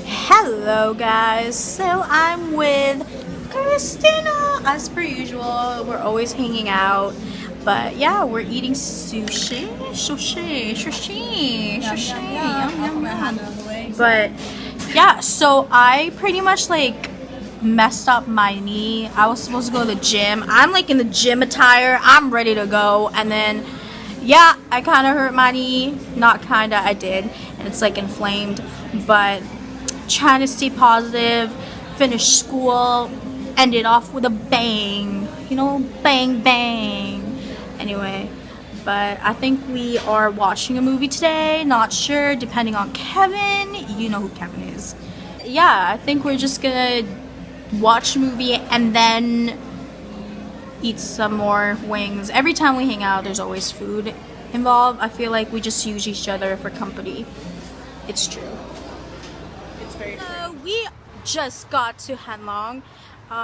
Hello guys, so I'm with Christina as per usual. We're always hanging out, but yeah, we're eating sushi. But yeah, so I pretty much like messed up my knee. I was supposed to go to the gym. I'm like in the gym attire. I'm ready to go, and then yeah, I kind of hurt my knee. Not kinda, I did, and it's like inflamed. But trying to stay positive, finish school, end it off with a bang. You know, bang bang. Anyway, but I think we are watching a movie today. Not sure, depending on Kevin. You know who Kevin is. Yeah, I think we're just gonna watch a movie and then eat some more wings. Every time we hang out, there's always food involved. I feel like we just use each other for company. It's true. It's very true. We just got to Hanlong.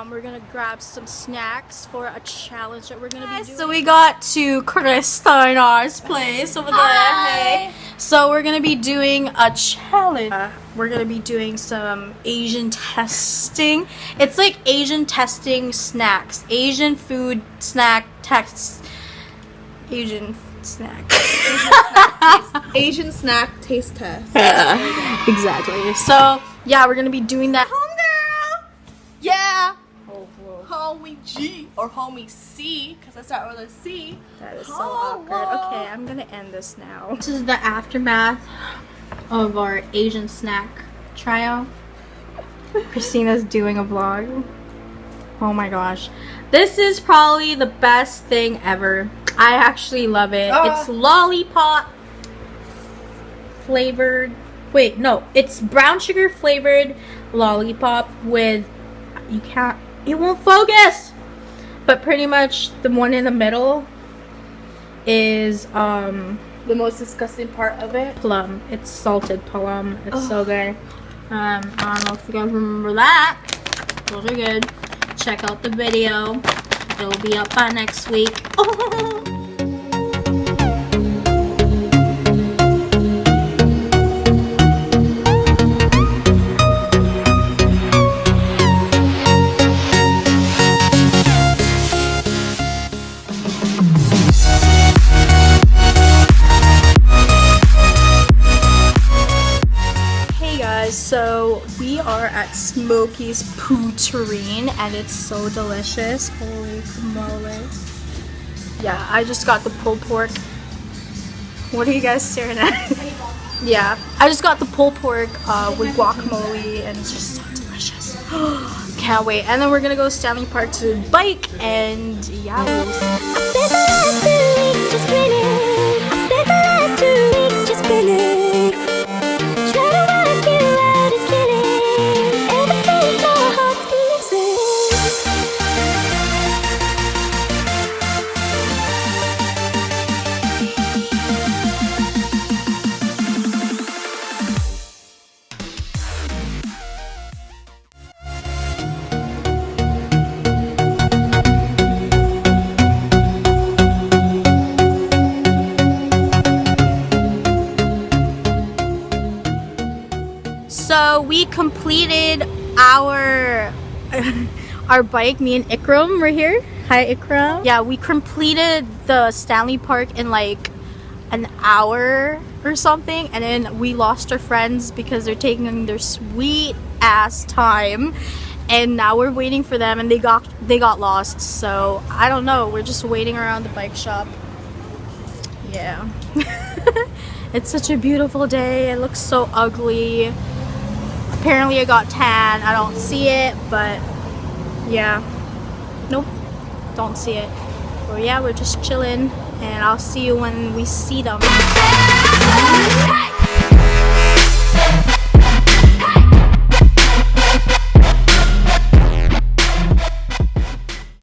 We're gonna grab some snacks for a challenge that we're gonna be doing. So we got to Christina's place over there. Hey. So we're gonna be doing a challenge. We're gonna be doing some Asian testing. It's like Asian testing snacks. Asian food snack tests. Asian snack. Asian snack taste test. Exactly. So yeah, we're gonna be doing that. Homegirl! Yeah! Homie G or homie C, because I start with a C. That is so awkward. Okay, I'm gonna end this now. This is the aftermath of our Asian snack tryout. Christina's doing a vlog. Oh my gosh. This is probably the best thing ever. I actually love it. It's lollipop flavored. Wait, no. It's brown sugar flavored lollipop with... You can't... It won't focus! But pretty much the one in the middle is the most disgusting part of it. Plum. It's salted plum. It's so good. I don't know if you guys remember that. Those are good. Check out the video. It'll be up by next week. So we are at Smokey's Poutine and it's so delicious. Holy moly. Yeah, I just got the pulled pork. What are you guys staring at? Yeah, I just got the pulled pork with guacamole and it's just so delicious. Can't wait. And then we're gonna go to Stanley Park to bike and yeah. So we completed our bike, me and Ikram right here. Hi Ikram. Yeah, we completed the Stanley Park in like an hour or something, and then we lost our friends because they're taking their sweet ass time, and now we're waiting for them and they got lost. So I don't know, we're just waiting around the bike shop. Yeah. It's such a beautiful day. It looks so ugly. Apparently I got tan. I don't see it, but yeah. Nope, don't see it. But yeah, we're just chilling and I'll see you when we see them.